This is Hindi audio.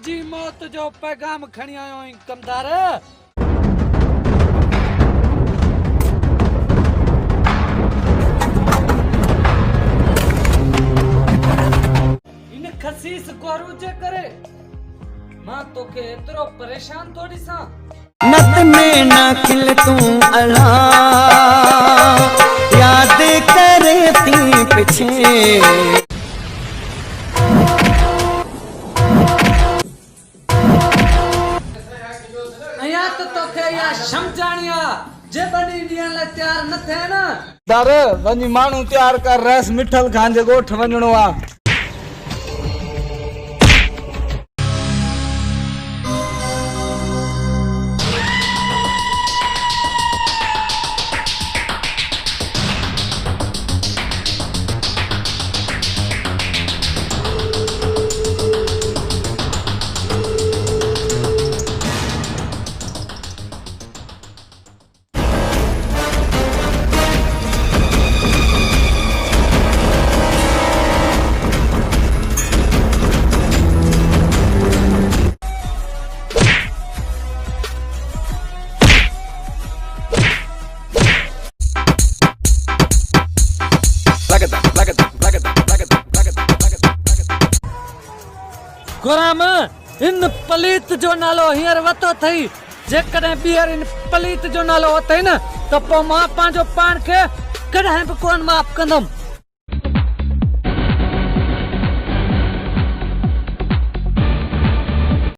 जी मौत जो पैगाम खणी आयो आहीं कमदार। इन खसीस गोरू जे करे मां तोखे एतिरो परेशान थोड़ी सां। नत में ना खिल तू अला याद करे ती पिछे अया तो तोखे या समझाणिया जे बनी ॾियण लाइ तयार न थे न दार वञी माण्हू तयार कर रस मिठल खान जे ॻोठ वञणो आ। गुराम इन पलीत जो नालो हींअर वतो थई जेकॾहिं ॿीहर इन पलीत जो नालो वतई न त पोइ मां पंहिंजो पाण खे कॾहिं बि कोन माफ़ कंदुमि।